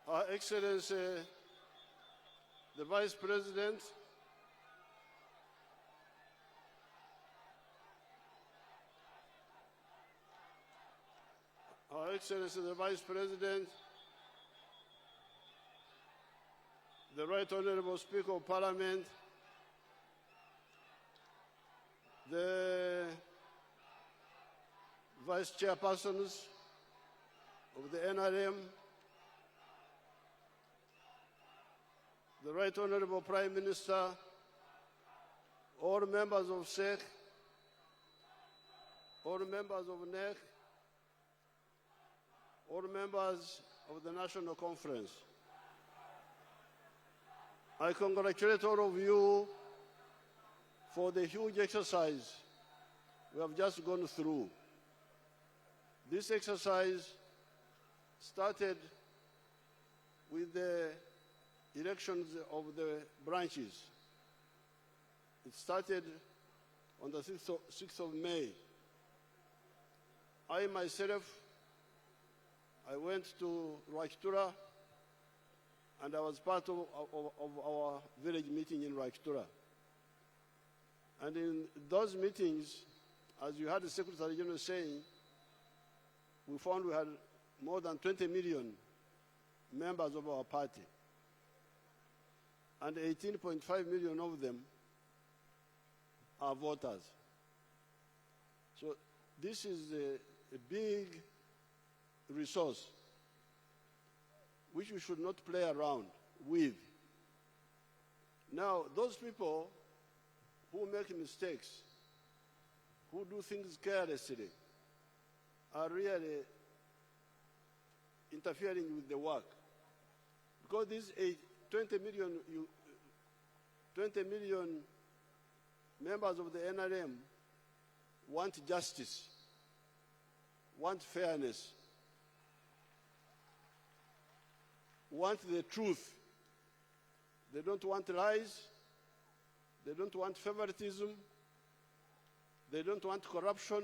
Her Excellency, the Vice President, Her Excellency, the Vice President, the Right Honorable Speaker of Parliament, the Vice Chairpersons of the NRM, the Right Honorable Prime Minister, all members of SEC, all members of NEC, all members of the National Conference. I congratulate all of you for the huge exercise we have just gone through. This exercise started with the elections of the branches. It started on the 6th of May. I myself, I went to Rwachtura, and I was part of our village meeting in Rwachtura. And in those meetings, as you heard the Secretary General saying, we found we had more than 20 million members of our party. And 18.5 million of them are voters. So this is a big resource which we should not play around with. Now, those people who make mistakes, who do things carelessly, are really interfering with the work. Because these 20 million members of the NRM want justice, want fairness, want the truth. They don't want lies. They don't want favoritism. They don't want corruption.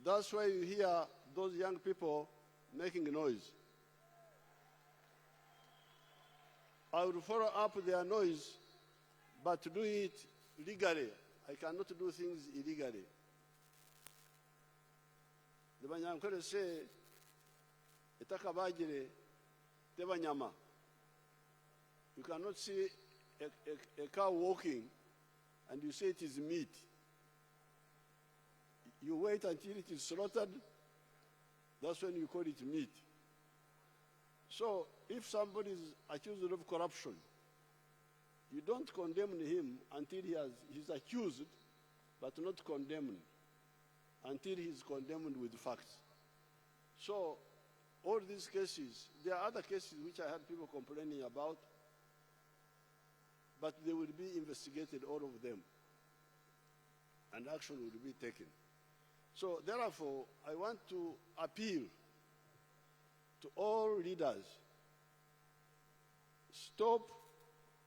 That's why you hear those young people making noise. I will follow up their noise, but to do it legally. I cannot do things illegally. The Banyankole say, "Etakabagire tebanyama." You cannot see a cow walking and you say it is meat. You wait until it is slaughtered, that's when you call it meat. So if somebody is accused of corruption, you don't condemn him until he's accused, but not condemned until he's condemned with facts. So all these cases, there are other cases which I had people complaining about, but they will be investigated, all of them, and action will be taken. So therefore, I want to appeal to all leaders. Stop,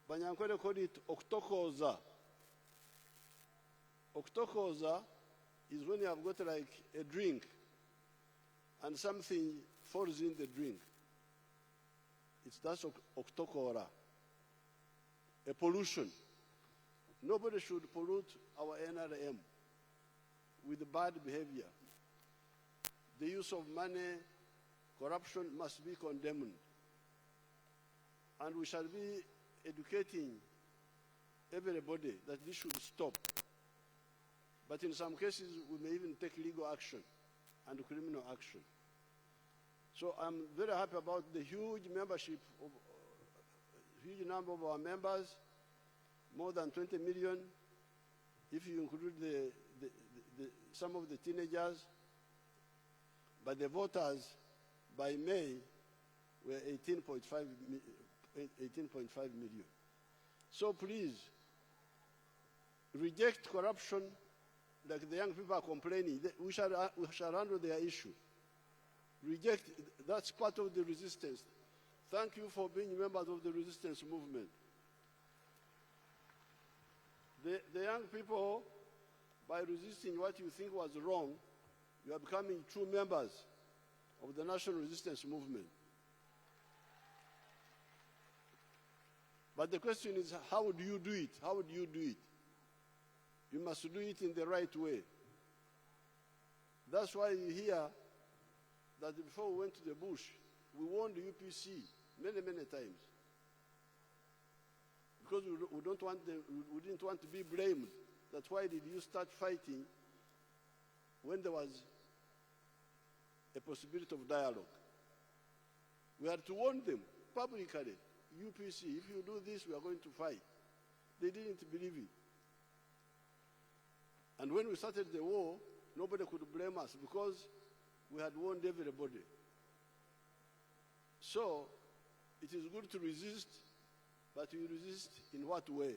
Banyankole call it oktokoza. Oktokoza is when you have got like a drink and something falls in the drink. That's oktokora, a pollution. Nobody should pollute our NRM with bad behavior. The use of money, corruption must be condemned. And we shall be educating everybody that this should stop. But in some cases, we may even take legal action and criminal action. So I'm very happy about the huge membership of huge number of our members, more than 20 million, if you include some of the teenagers. But the voters by May were 18.5 million. So please, reject corruption like the young people are complaining. We shall handle their issue. Reject, that's part of the resistance. Thank you for being members of the resistance movement. The young people, by resisting what you think was wrong, you are becoming true members of the national resistance movement. But the question is, how do you do it? How do you do it? You must do it in the right way. That's why you hear that before we went to the bush, we warned the UPC many, many times. Because we didn't want to be blamed. That's why did you start fighting when there was a possibility of dialogue. We had to warn them publicly, UPC, if you do this, we are going to fight. They didn't believe it. And when we started the war, nobody could blame us because we had warned everybody. So, it is good to resist, but you resist in what way?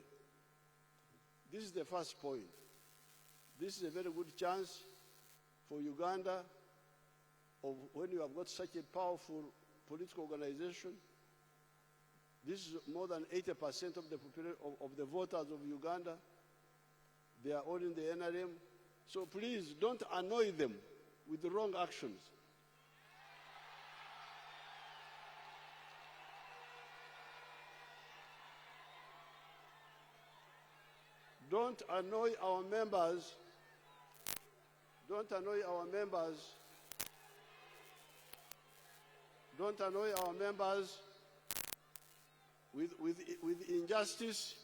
This is the first point. This is a very good chance for Uganda, when you have got such a powerful political organization. This is more than 80% of the voters of Uganda. They are all in the NRM. So please don't annoy them with the wrong actions. Don't annoy our members. Don't annoy our members. Don't annoy our members with injustice,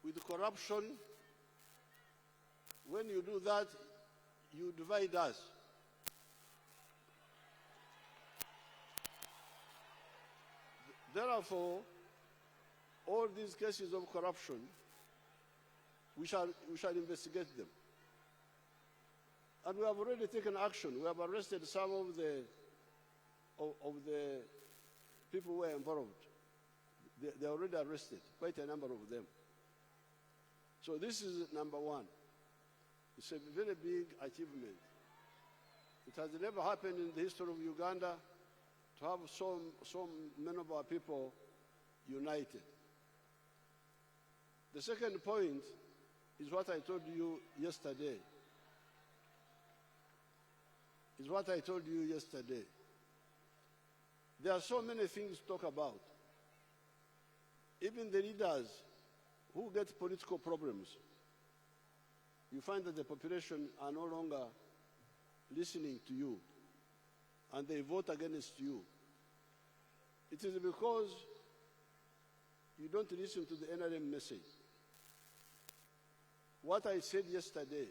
with corruption. When you do that, you divide us. Therefore, all these cases of corruption, we shall investigate them. And we have already taken action. We have arrested some of the people who were involved. They are already arrested, quite a number of them. So this is number one. It's a very big achievement. It has never happened in the history of Uganda to have so many of our people united. The second point is what I told you yesterday. There are so many things to talk about. Even the leaders who get political problems, you find that the population are no longer listening to you, and they vote against you. It is because you don't listen to the NRM message. What I said yesterday,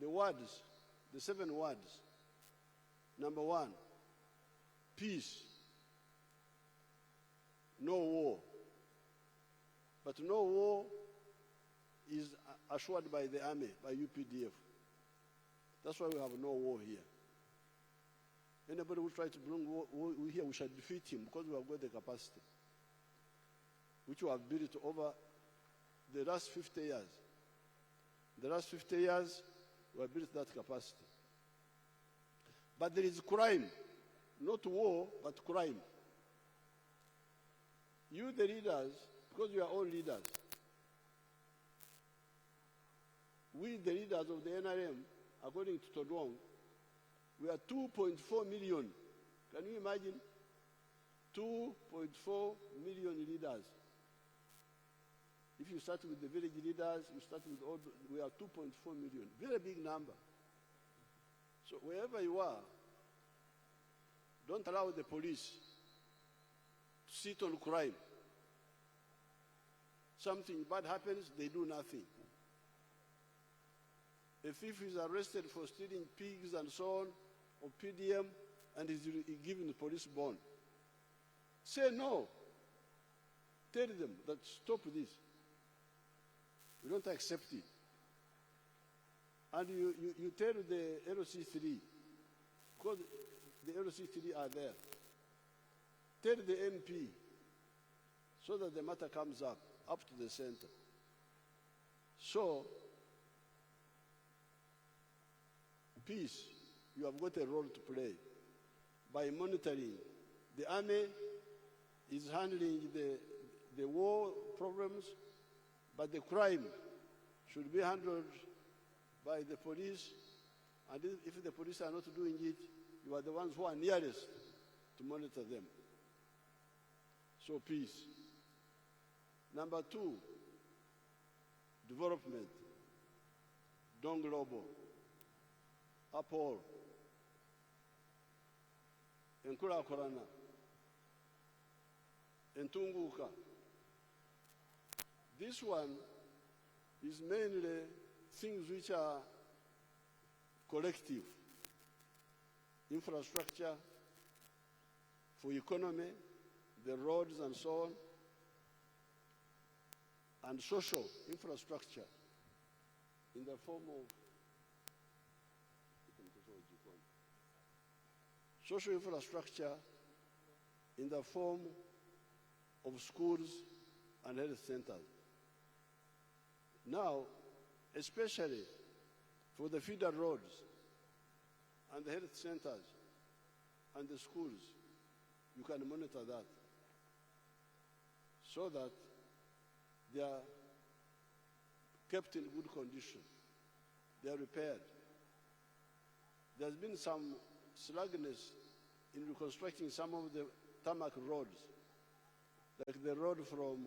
the words, the 7 words. Number one, peace, no war. But no war is assured by the army, by UPDF. That's why we have no war here. Anybody who tries to bring war here, we shall defeat him because we have got the capacity, which we have built over the last 50 years. The last 50 years, we have built that capacity. But there is crime, not war, but crime. You, the leaders, because you are all leaders, we, the leaders of the NRM, according to Todwong, we are 2.4 million. Can you imagine? 2.4 million leaders. If you start with the village leaders, you start with all, we are 2.4 million. Very big number. So wherever you are, don't allow the police to sit on crime. Something bad happens, they do nothing. A thief is arrested for stealing pigs and so on, or PDM, and is given the police bond. Say no. Tell them that stop this. We don't accept it. And you tell the LC3, because the LC3 are there. Tell the MP, so that the matter comes up to the center. So, peace, you have got a role to play by monitoring. The army is handling the war problems, but the crime should be handled by the police. And if the police are not doing it, you are the ones who are nearest to monitor them. So peace. Number two, development. Don Global, Apol, Enkulakulana, Entunguka. This one is mainly things which are collective. Infrastructure for economy, the roads and so on, and social infrastructure in the form of social infrastructure in the form of schools and health centers. Now, especially for the feeder roads and the health centers and the schools, you can monitor that so that they are kept in good condition. They are repaired. There's been some slackness in reconstructing some of the tarmac roads, like the road from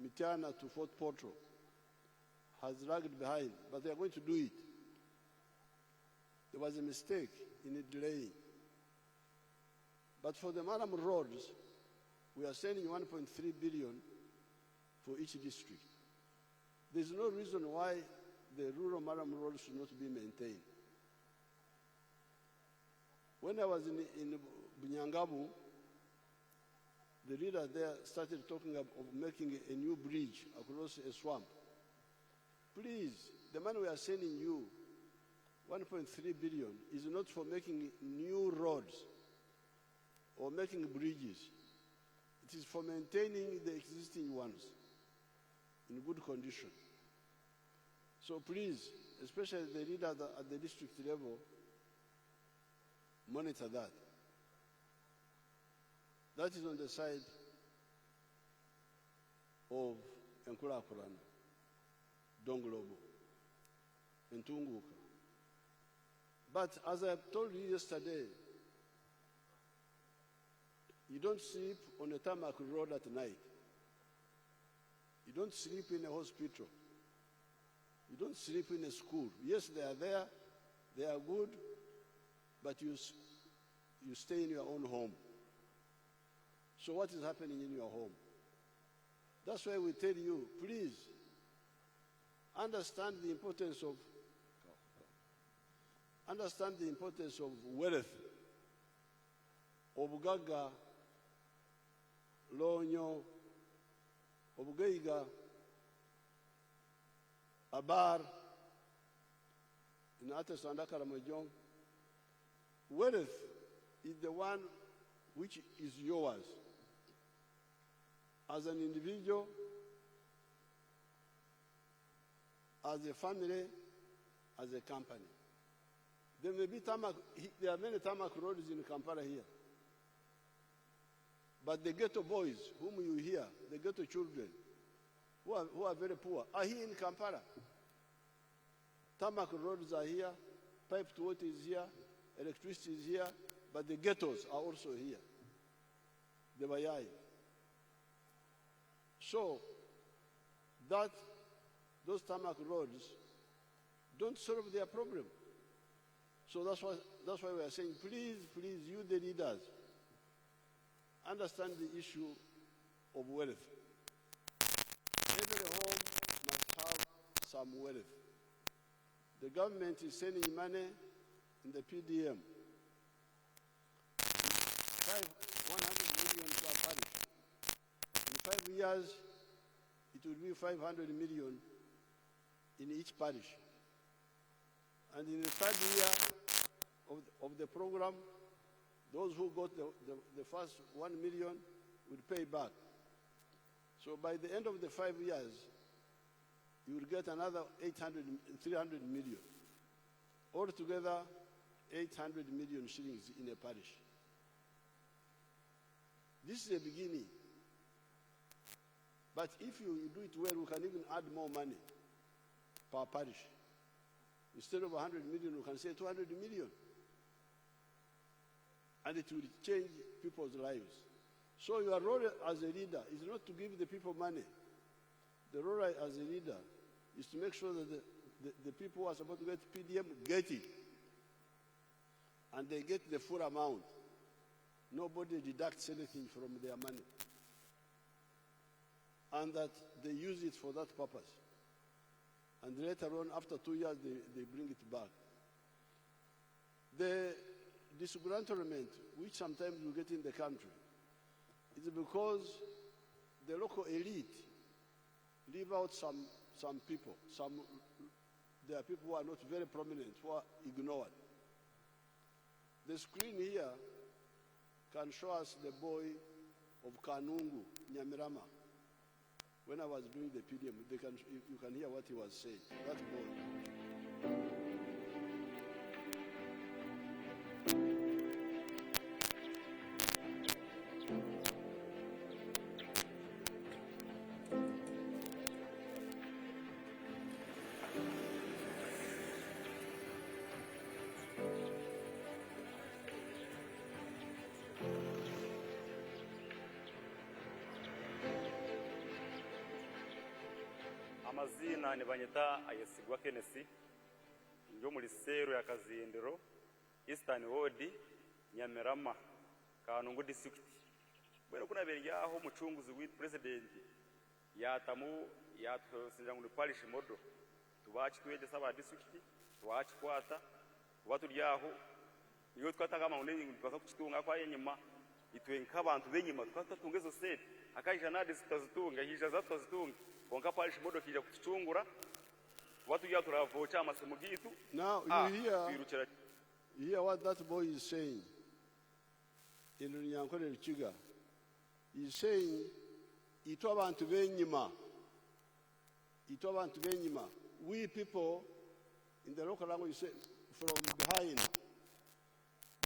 Mitiana to Fort Portal has lagged behind, but they are going to do it. There was a mistake in it delaying. But for the Maram roads, we are sending 1.3 billion for each district. There's no reason why the rural Maram roads should not be maintained. When I was in Bunyangabu, the leader there started talking of making a new bridge across a swamp. Please, the money we are sending you, 1.3 billion, is not for making new roads or making bridges. It is for maintaining the existing ones in good condition. So please, especially the leader at the district level, monitor that. That is on the side of Enkulakulana, Don Global, and Tunguka. But as I told you yesterday, you don't sleep on a tarmac road at night. You don't sleep in a hospital. You don't sleep in a school. Yes, they are there, they are good, but you stay in your own home. So what is happening in your home? That's why we tell you, please, understand the importance of wealth, obugaga, lonyo, obugeiga, abar, in Atesandaka Ramajong. Wealth is the one which is yours as an individual, as a family, as a company. There may be there are many tarmac roads in Kampala here. But the ghetto boys whom you hear, the ghetto children, who are very poor, are here in Kampala. Tarmac roads are here, piped water is here, electricity is here, but the ghettos are also here. The Bayai. So, those tarmac roads don't solve their problem. So that's why we are saying, please, you the leaders, understand the issue of wealth. Every home must have some wealth. The government is sending money in the PDM, 100 million per parish. In 5 years, it will be 500 million in each parish. And in the third year of the program, those who got the first 1 million will pay back. So by the end of the 5 years, you will get another 300 million. Altogether, 800 million shillings in a parish. This is a beginning. But if you do it well, we can even add more money per parish. Instead of 100 million, we can say 200 million. and it will change people's lives. So your role as a leader is not to give the people money. The role as a leader is to make sure that the people who are supposed to get PDM get it. And they get the full amount. Nobody deducts anything from their money. And that they use it for that purpose. And later on, after 2 years, they bring it back. The disgruntlement, which sometimes you get in the country, is because the local elite leave out some people. There are people who are not very prominent, who are ignored. The screen here can show us the boy of Kanungu, Nyamirama. When I was doing the PDM, you can hear what he was saying, that boy. Amazina ni banyita ayesigwa Kenesi njo muri seru ya Kazindiro Eastern Ward Nyamirama Kanungu district bwera kuna beryaho mucunguzi with president yatamu yatusinja ngo parish model tubachi tweje saba district twachi kwata watu lyaho iyo twatanga mauneni twasa kuchitunga kwa yenyima itwenka abantu benyima twatatungezo set akaisha nadi zitazitunga hisha zatazitunga konka parish model kija kutuchungura watu ya turavocha amasimu gitu. Now you hear what that boy is saying in Runyankore Rukiga. He's saying ito abantu benyima, we people in the local language say from behind,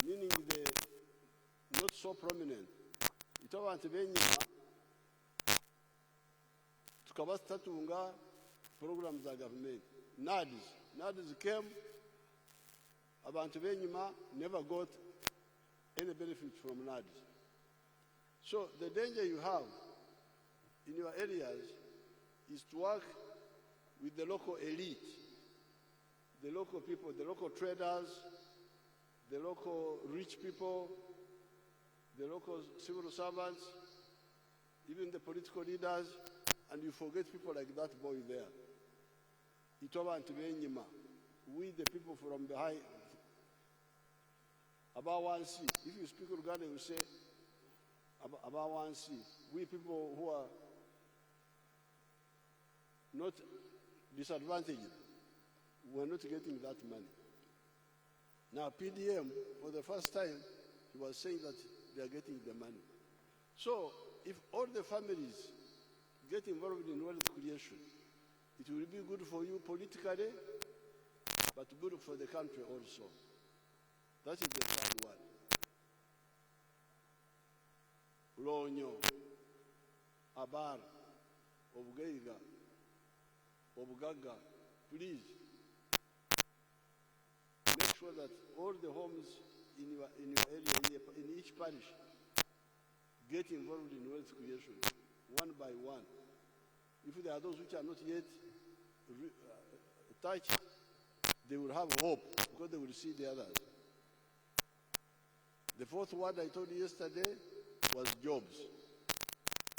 meaning the not so prominent. Ito abantu benyima tukabatatunga programs za government. NADS came, abantu benyima never got any benefit from NADS. So the danger you have in your areas is to work with the local elite, the local people, the local traders, the local rich people, the local civil servants, even the political leaders, and you forget people like that boy there. We, the people from behind, about 1C. If you speak Uganda, you say about 1C. We people who are not disadvantaged, we're not getting that money. Now PDM, for the first time, he was saying that they are getting the money. So if all the families get involved in wealth creation, it will be good for you politically, but good for the country also. That is the third one. Lonyo, Abar, Obugaiga, Obugaga, please make sure that all the homes in your area, in each parish, get involved in wealth creation, one by one. If there are those which are not yet touched, they will have hope because they will see the others. The fourth word I told you yesterday was jobs.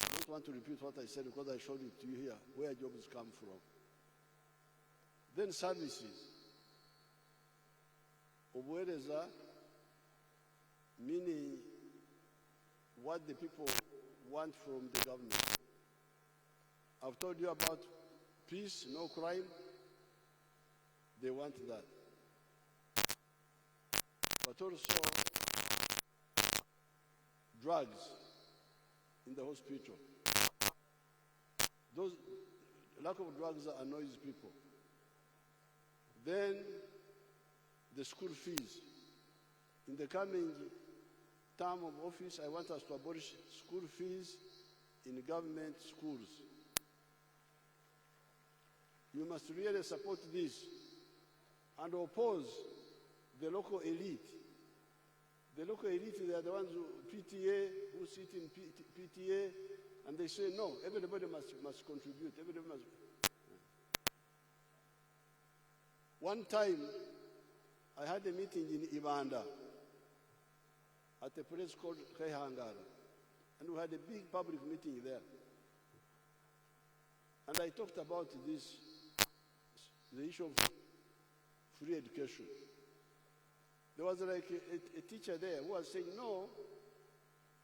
I don't want to repeat what I said because I showed it to you here, where jobs come from. Then services. Obuereza, meaning what the people want from the government. I've told you about peace, no crime. They want that. But also drugs in the hospital. Those lack of drugs annoys people. Then the school fees. In the coming term of office, I want us to abolish school fees in government schools. You must really support this and oppose the local elite, The local elite, they are the ones who sit in PTA, and they say, no, everybody must contribute. Everybody must. One time, I had a meeting in Ibanda at a place called Kaihangara, and we had a big public meeting there. And I talked about the issue of free education. There was like a teacher there who was saying, no,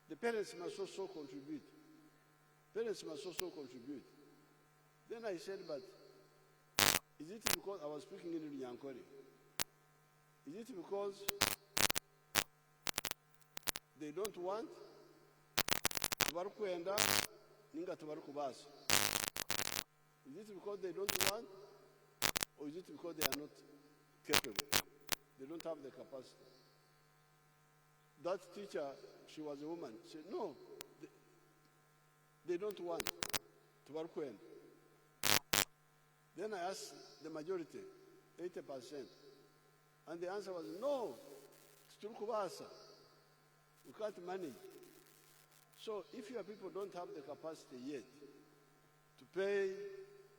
the parents must also contribute. Parents must also contribute. Then I said, but is it because I was speaking in Nyankore? Is it because they don't want tubarukwenda ninga tubarukubasa? Is it because they don't want, or is it because they are not capable? They don't have the capacity. That teacher, she was a woman, said, no, they don't want tubarukwenda. Then I asked the majority, 80%, and the answer was, no, turukubasa. We can't manage. So if your people don't have the capacity yet to pay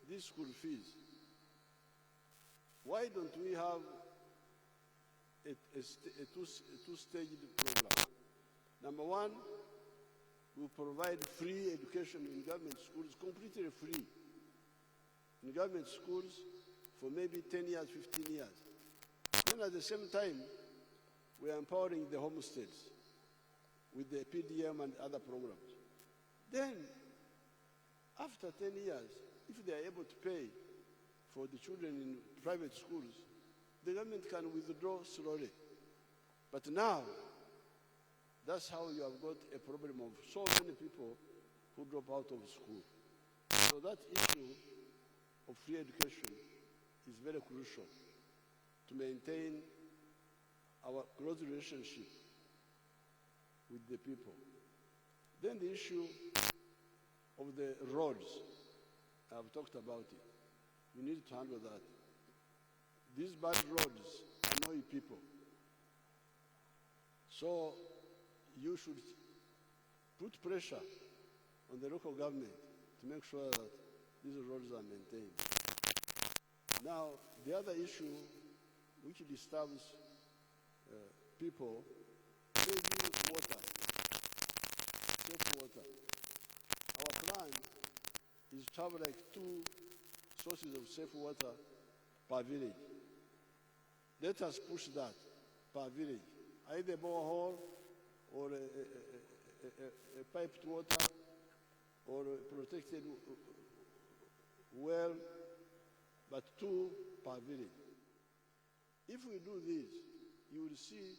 these school fees, why don't we have a two-staged program? Number one, we provide free education in government schools, completely free, in government schools for maybe 10 years, 15 years. Then at the same time, we are empowering the homesteads with the PDM and other programs. Then, after 10 years, if they are able to pay for the children in private schools, the government can withdraw slowly. But now, that's how you have got a problem of so many people who drop out of school. So that issue of free education is very crucial to maintain our close relationship with the people. Then the issue of the roads, I've talked about it. We need to handle that. These bad roads annoy people. So you should put pressure on the local government to make sure that these roads are maintained. Now, the other issue which disturbs people may be water, safe water. Our plan is to have like 2 sources of safe water per village. Let us push that per village, either borehole or a piped water or a protected well, but 2 per village. If we do this, you will see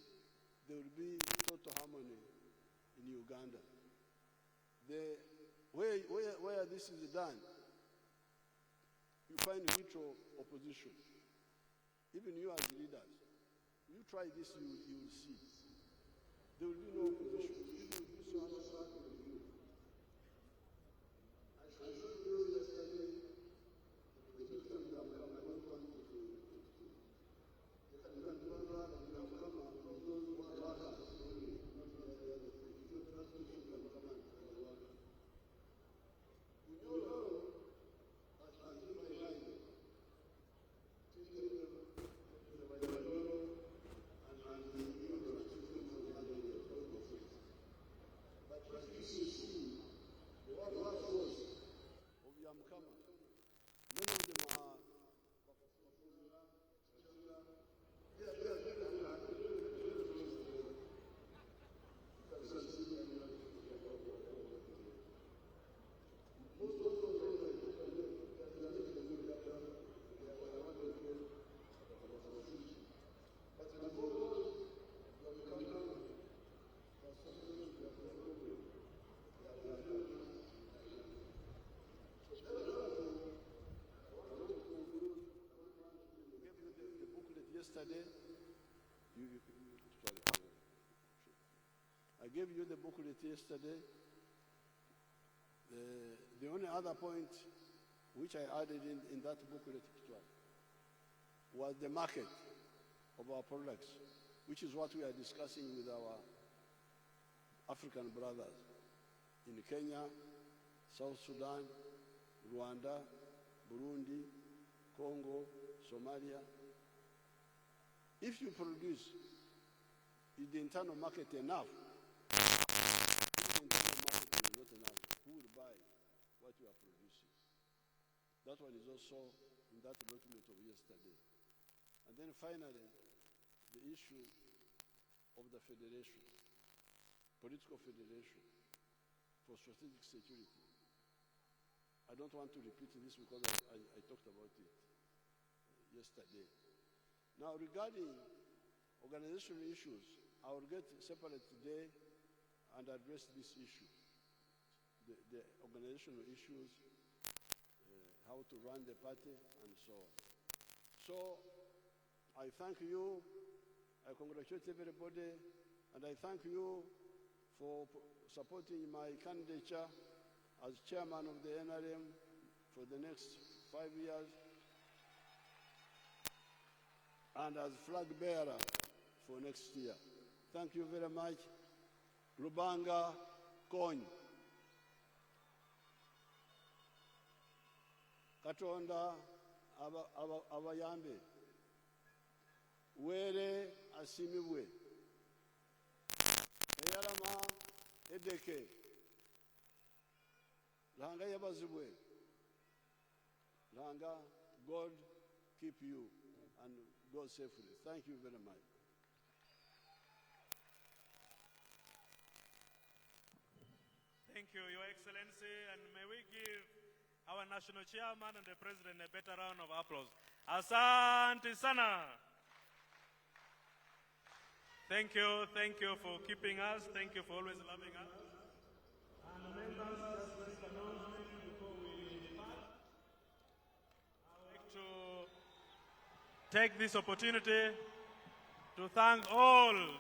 there will be total harmony in Uganda. Where this is done, you find mutual opposition. Even you as leaders, you try this, you will see. There will be no opposition. People will be so understanding with you. I showed you yesterday the picture of the yesterday, I gave you the booklet yesterday. The only other point which I added in that booklet was the market of our products. which is what we are discussing with our African brothers in Kenya, South Sudan, Rwanda, Burundi, Congo, Somalia. If you produce, is the internal market enough? If the internal market is not enough, who will buy what you are producing? That one is also in that document of yesterday. And then finally, the issue of the federation, political federation for strategic security. I don't want to repeat this because I talked about it yesterday. Now, regarding organizational issues, I will get separate today and address this issue, the organizational issues, how to run the party, and so on. So, I thank you, I congratulate everybody, and I thank you for supporting my candidature as chairman of the NRM for the next 5 years, and as flag bearer for next year. Thank you very much. Rubanga Kony. Katonda abayambe. Were asimibwe. Eyalama edeke. Langa yabazibwe. Langa, God keep you and go safely. Thank you very much. Thank you, Your Excellency, and may we give our national chairman and the president a better round of applause. Asante sana. Thank you for keeping us. Thank you for always loving us. And the members, just this announcement before we depart. I would like to take this opportunity to thank all the